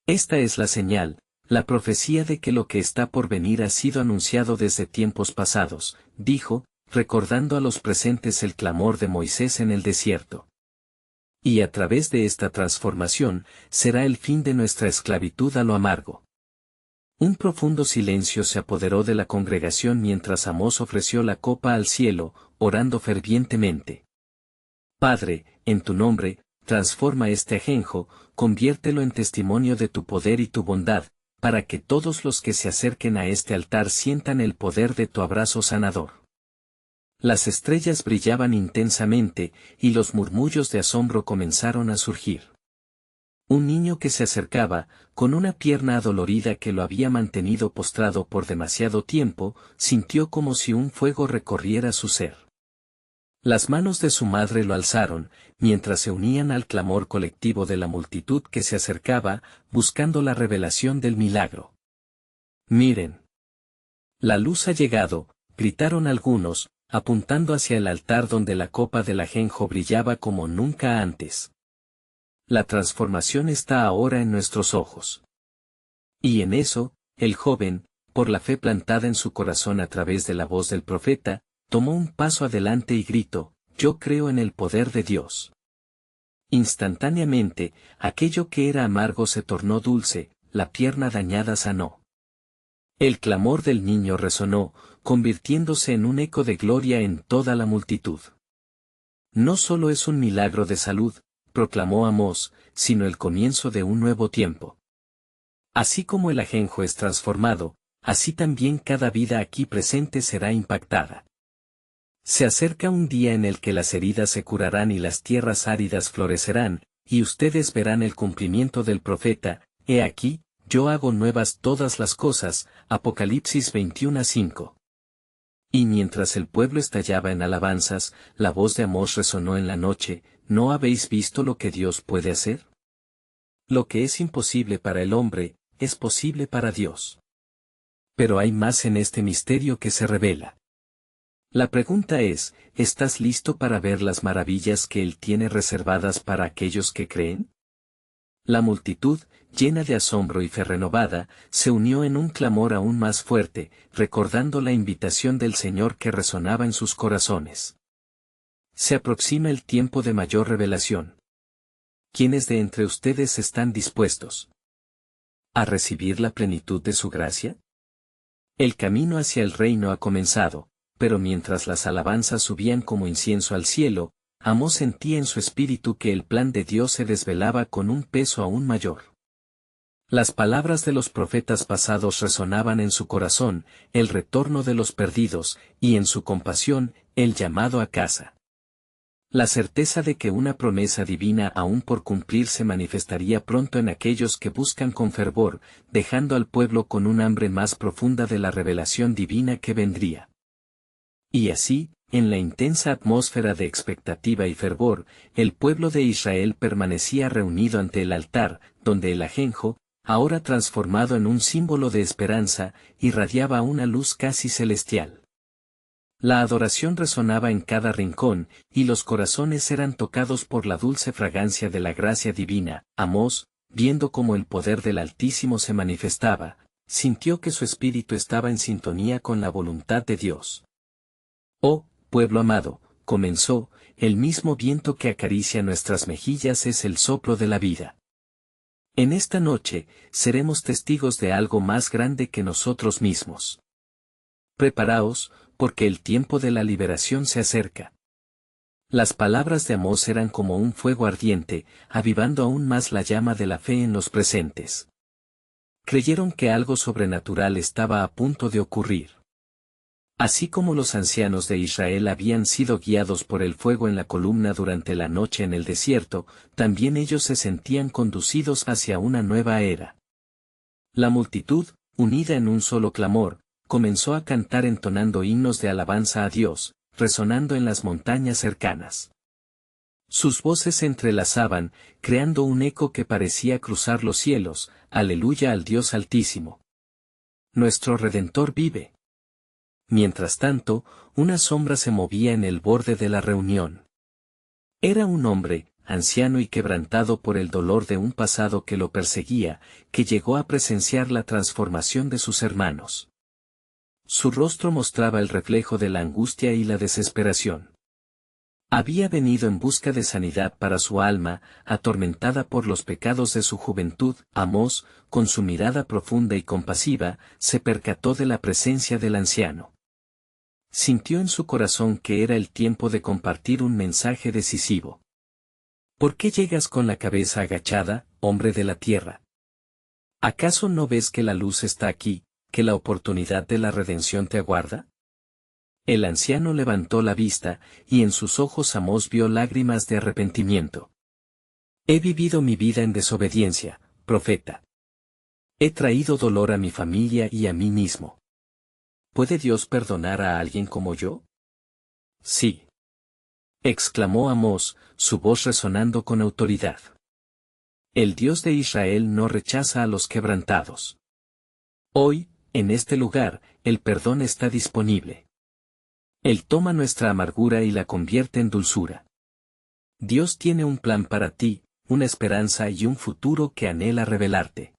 Esta es la señal, la profecía de que lo que está por venir ha sido anunciado desde tiempos pasados, dijo, recordando a los presentes el clamor de Moisés en el desierto. Y a través de esta transformación, será el fin de nuestra esclavitud a lo amargo. Un profundo silencio se apoderó de la congregación mientras Amós ofreció la copa al cielo, orando fervientemente. Padre, en tu nombre, transforma este ajenjo, conviértelo en testimonio de tu poder y tu bondad, para que todos los que se acerquen a este altar sientan el poder de tu abrazo sanador. Las estrellas brillaban intensamente, y los murmullos de asombro comenzaron a surgir. Un niño que se acercaba, con una pierna adolorida que lo había mantenido postrado por demasiado tiempo, sintió como si un fuego recorriera su ser. Las manos de su madre lo alzaron, mientras se unían al clamor colectivo de la multitud que se acercaba, buscando la revelación del milagro. «Miren. La luz ha llegado», gritaron algunos, apuntando hacia el altar donde la copa del ajenjo brillaba como nunca antes. La transformación está ahora en nuestros ojos. Y en eso, el joven, por la fe plantada en su corazón a través de la voz del profeta, tomó un paso adelante y gritó, «Yo creo en el poder de Dios». Instantáneamente, aquello que era amargo se tornó dulce, la pierna dañada sanó. El clamor del niño resonó, convirtiéndose en un eco de gloria en toda la multitud. No solo es un milagro de salud, proclamó Amós, sino el comienzo de un nuevo tiempo. Así como el ajenjo es transformado, así también cada vida aquí presente será impactada. Se acerca un día en el que las heridas se curarán y las tierras áridas florecerán, y ustedes verán el cumplimiento del profeta, «He aquí, yo hago nuevas todas las cosas», Apocalipsis 21:5. Y mientras el pueblo estallaba en alabanzas, la voz de Amós resonó en la noche, ¿no habéis visto lo que Dios puede hacer? Lo que es imposible para el hombre, es posible para Dios. Pero hay más en este misterio que se revela. La pregunta es, ¿estás listo para ver las maravillas que Él tiene reservadas para aquellos que creen? La multitud, llena de asombro y fe renovada, se unió en un clamor aún más fuerte, recordando la invitación del Señor que resonaba en sus corazones. Se aproxima el tiempo de mayor revelación. ¿Quiénes de entre ustedes están dispuestos a recibir la plenitud de su gracia? El camino hacia el reino ha comenzado. Pero mientras las alabanzas subían como incienso al cielo, Amós sentía en su espíritu que el plan de Dios se desvelaba con un peso aún mayor. Las palabras de los profetas pasados resonaban en su corazón, el retorno de los perdidos, y en su compasión, el llamado a casa. La certeza de que una promesa divina aún por cumplir se manifestaría pronto en aquellos que buscan con fervor, dejando al pueblo con un hambre más profunda de la revelación divina que vendría. Y así, en la intensa atmósfera de expectativa y fervor, el pueblo de Israel permanecía reunido ante el altar, donde el ajenjo, ahora transformado en un símbolo de esperanza, irradiaba una luz casi celestial. La adoración resonaba en cada rincón, y los corazones eran tocados por la dulce fragancia de la gracia divina. Amós, viendo cómo el poder del Altísimo se manifestaba, sintió que su espíritu estaba en sintonía con la voluntad de Dios. Oh, pueblo amado, comenzó, el mismo viento que acaricia nuestras mejillas es el soplo de la vida. En esta noche, seremos testigos de algo más grande que nosotros mismos. Preparaos, porque el tiempo de la liberación se acerca. Las palabras de Amós eran como un fuego ardiente, avivando aún más la llama de la fe en los presentes. Creyeron que algo sobrenatural estaba a punto de ocurrir. Así como los ancianos de Israel habían sido guiados por el fuego en la columna durante la noche en el desierto, también ellos se sentían conducidos hacia una nueva era. La multitud, unida en un solo clamor, comenzó a cantar entonando himnos de alabanza a Dios, resonando en las montañas cercanas. Sus voces se entrelazaban, creando un eco que parecía cruzar los cielos. Aleluya al Dios Altísimo. Nuestro Redentor vive. Mientras tanto, una sombra se movía en el borde de la reunión. Era un hombre, anciano y quebrantado por el dolor de un pasado que lo perseguía, que llegó a presenciar la transformación de sus hermanos. Su rostro mostraba el reflejo de la angustia y la desesperación. Había venido en busca de sanidad para su alma, atormentada por los pecados de su juventud. Amós, con su mirada profunda y compasiva, se percató de la presencia del anciano. Sintió en su corazón que era el tiempo de compartir un mensaje decisivo. ¿Por qué llegas con la cabeza agachada, hombre de la tierra? ¿Acaso no ves que la luz está aquí, que la oportunidad de la redención te aguarda? El anciano levantó la vista, y en sus ojos Amós vio lágrimas de arrepentimiento. He vivido mi vida en desobediencia, profeta. He traído dolor a mi familia y a mí mismo. ¿Puede Dios perdonar a alguien como yo? Sí. Exclamó Amós, su voz resonando con autoridad. El Dios de Israel no rechaza a los quebrantados. Hoy, en este lugar, el perdón está disponible. Él toma nuestra amargura y la convierte en dulzura. Dios tiene un plan para ti, una esperanza y un futuro que anhela revelarte.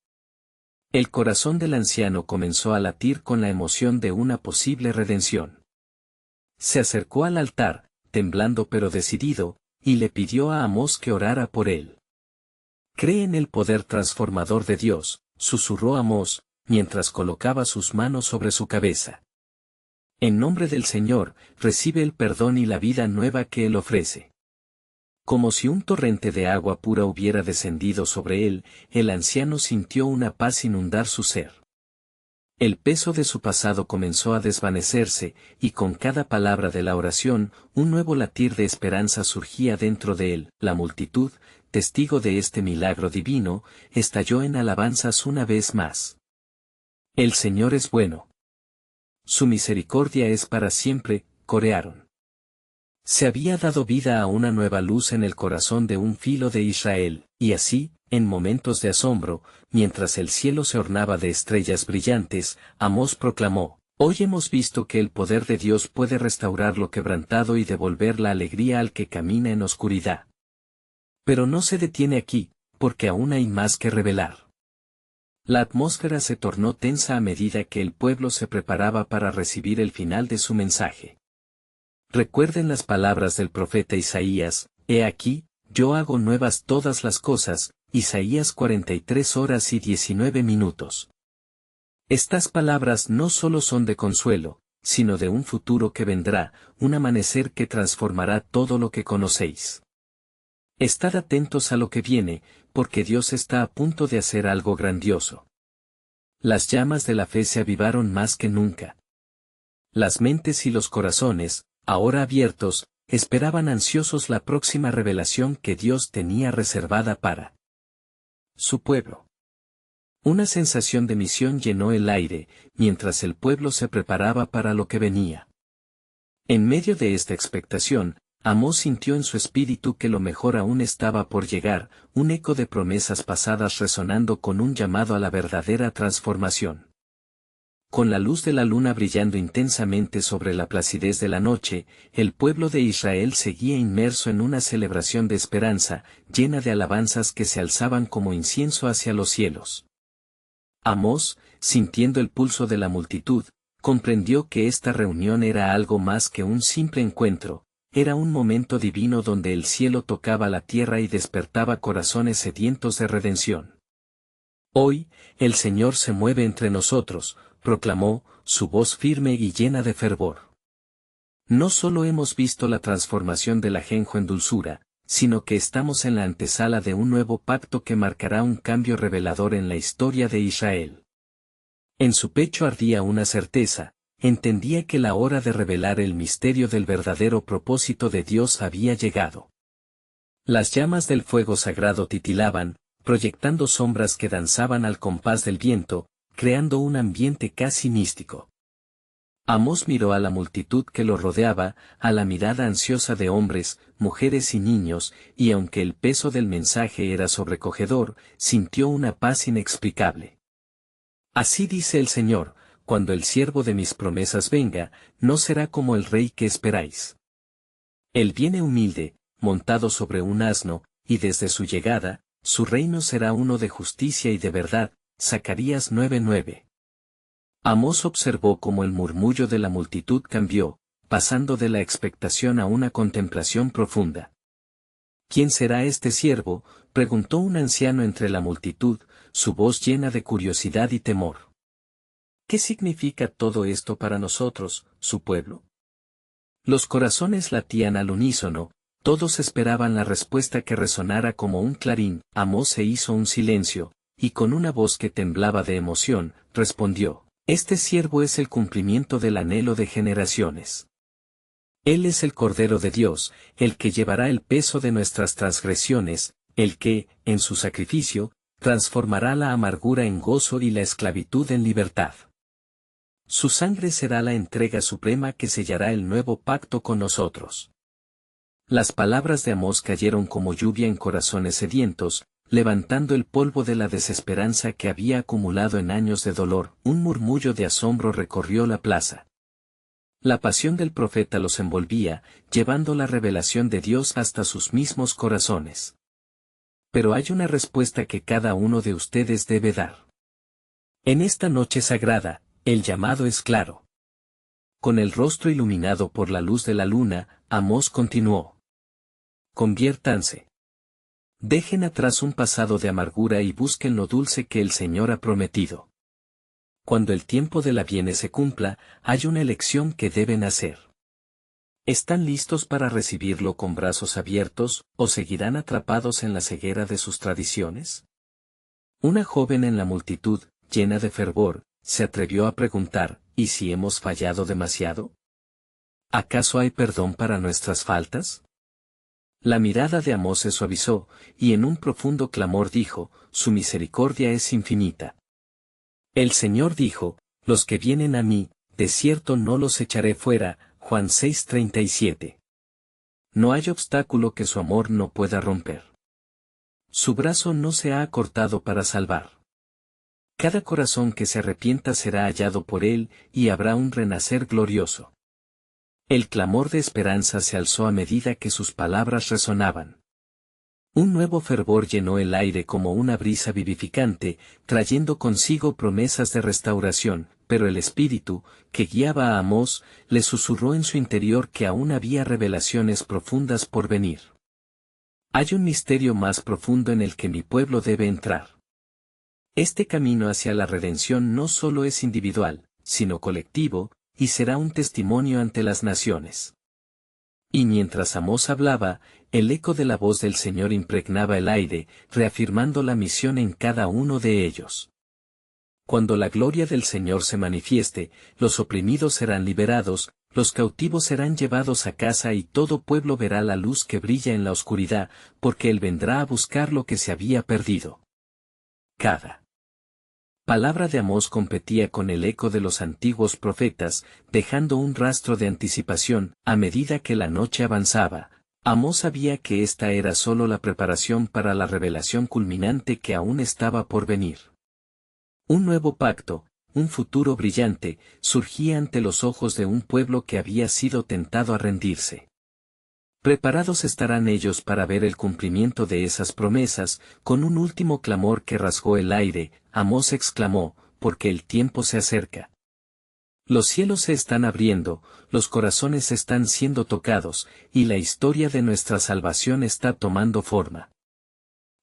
El corazón del anciano comenzó a latir con la emoción de una posible redención. Se acercó al altar, temblando pero decidido, y le pidió a Amós que orara por él. Cree en el poder transformador de Dios, susurró Amós, mientras colocaba sus manos sobre su cabeza. En nombre del Señor, recibe el perdón y la vida nueva que Él ofrece. Como si un torrente de agua pura hubiera descendido sobre él, el anciano sintió una paz inundar su ser. El peso de su pasado comenzó a desvanecerse, y con cada palabra de la oración, un nuevo latir de esperanza surgía dentro de él. La multitud, testigo de este milagro divino, estalló en alabanzas una vez más. El Señor es bueno. Su misericordia es para siempre, corearon. Se había dado vida a una nueva luz en el corazón de un filo de Israel, y así, en momentos de asombro, mientras el cielo se ornaba de estrellas brillantes, Amós proclamó: Hoy hemos visto que el poder de Dios puede restaurar lo quebrantado y devolver la alegría al que camina en oscuridad. Pero no se detiene aquí, porque aún hay más que revelar. La atmósfera se tornó tensa a medida que el pueblo se preparaba para recibir el final de su mensaje. Recuerden las palabras del profeta Isaías: He aquí, yo hago nuevas todas las cosas. Isaías 43:19. Estas palabras no solo son de consuelo, sino de un futuro que vendrá, un amanecer que transformará todo lo que conocéis. Estad atentos a lo que viene, porque Dios está a punto de hacer algo grandioso. Las llamas de la fe se avivaron más que nunca. Las mentes y los corazones, ahora abiertos, esperaban ansiosos la próxima revelación que Dios tenía reservada para su pueblo. Una sensación de misión llenó el aire, mientras el pueblo se preparaba para lo que venía. En medio de esta expectación, Amós sintió en su espíritu que lo mejor aún estaba por llegar, un eco de promesas pasadas resonando con un llamado a la verdadera transformación. Con la luz de la luna brillando intensamente sobre la placidez de la noche, el pueblo de Israel seguía inmerso en una celebración de esperanza, llena de alabanzas que se alzaban como incienso hacia los cielos. Amós, sintiendo el pulso de la multitud, comprendió que esta reunión era algo más que un simple encuentro, era un momento divino donde el cielo tocaba la tierra y despertaba corazones sedientos de redención. Hoy, el Señor se mueve entre nosotros, proclamó, su voz firme y llena de fervor. No solo hemos visto la transformación del ajenjo en dulzura, sino que estamos en la antesala de un nuevo pacto que marcará un cambio revelador en la historia de Israel. En su pecho ardía una certeza, entendía que la hora de revelar el misterio del verdadero propósito de Dios había llegado. Las llamas del fuego sagrado titilaban, proyectando sombras que danzaban al compás del viento, creando un ambiente casi místico. Amós miró a la multitud que lo rodeaba, a la mirada ansiosa de hombres, mujeres y niños, y aunque el peso del mensaje era sobrecogedor, sintió una paz inexplicable. Así dice el Señor, cuando el siervo de mis promesas venga, no será como el rey que esperáis. Él viene humilde, montado sobre un asno, y desde su llegada, su reino será uno de justicia y de verdad. Zacarías 9:9. Amós observó cómo el murmullo de la multitud cambió, pasando de la expectación a una contemplación profunda. ¿Quién será este siervo?, preguntó un anciano entre la multitud, su voz llena de curiosidad y temor. ¿Qué significa todo esto para nosotros, su pueblo? Los corazones latían al unísono, todos esperaban la respuesta que resonara como un clarín. Amós se hizo un silencio, y con una voz que temblaba de emoción, respondió, este siervo es el cumplimiento del anhelo de generaciones. Él es el Cordero de Dios, el que llevará el peso de nuestras transgresiones, el que, en su sacrificio, transformará la amargura en gozo y la esclavitud en libertad. Su sangre será la entrega suprema que sellará el nuevo pacto con nosotros. Las palabras de Amós cayeron como lluvia en corazones sedientos, levantando el polvo de la desesperanza que había acumulado en años de dolor. Un murmullo de asombro recorrió la plaza. La pasión del profeta los envolvía, llevando la revelación de Dios hasta sus mismos corazones. Pero hay una respuesta que cada uno de ustedes debe dar. En esta noche sagrada, el llamado es claro. Con el rostro iluminado por la luz de la luna, Amós continuó. Conviértanse. Dejen atrás un pasado de amargura y busquen lo dulce que el Señor ha prometido. Cuando el tiempo de la viene se cumpla, hay una elección que deben hacer. ¿Están listos para recibirlo con brazos abiertos, o seguirán atrapados en la ceguera de sus tradiciones? Una joven en la multitud, llena de fervor, se atrevió a preguntar, ¿y si hemos fallado demasiado? ¿Acaso hay perdón para nuestras faltas? La mirada de Amós se suavizó, y en un profundo clamor dijo, su misericordia es infinita. El Señor dijo, los que vienen a mí, de cierto no los echaré fuera. Juan 6:37. No hay obstáculo que su amor no pueda romper. Su brazo no se ha acortado para salvar. Cada corazón que se arrepienta será hallado por él, y habrá un renacer glorioso. El clamor de esperanza se alzó a medida que sus palabras resonaban. Un nuevo fervor llenó el aire como una brisa vivificante, trayendo consigo promesas de restauración, pero el Espíritu, que guiaba a Amós, le susurró en su interior que aún había revelaciones profundas por venir. Hay un misterio más profundo en el que mi pueblo debe entrar. Este camino hacia la redención no solo es individual, sino colectivo, y será un testimonio ante las naciones. Y mientras Amós hablaba, el eco de la voz del Señor impregnaba el aire, reafirmando la misión en cada uno de ellos. Cuando la gloria del Señor se manifieste, los oprimidos serán liberados, los cautivos serán llevados a casa y todo pueblo verá la luz que brilla en la oscuridad, porque Él vendrá a buscar lo que se había perdido. Cada palabra de Amós competía con el eco de los antiguos profetas, dejando un rastro de anticipación. A medida que la noche avanzaba, Amós sabía que esta era solo la preparación para la revelación culminante que aún estaba por venir. Un nuevo pacto, un futuro brillante, surgía ante los ojos de un pueblo que había sido tentado a rendirse. Preparados estarán ellos para ver el cumplimiento de esas promesas. Con un último clamor que rasgó el aire, Amós exclamó, porque el tiempo se acerca. Los cielos se están abriendo, los corazones están siendo tocados, y la historia de nuestra salvación está tomando forma.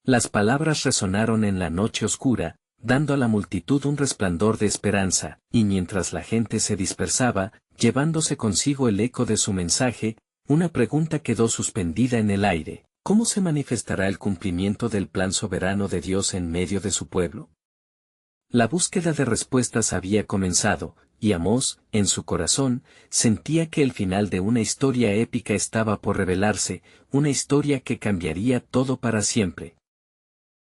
Las palabras resonaron en la noche oscura, dando a la multitud un resplandor de esperanza, y mientras la gente se dispersaba, llevándose consigo el eco de su mensaje, una pregunta quedó suspendida en el aire: ¿cómo se manifestará el cumplimiento del plan soberano de Dios en medio de su pueblo? La búsqueda de respuestas había comenzado, y Amós, en su corazón, sentía que el final de una historia épica estaba por revelarse, una historia que cambiaría todo para siempre.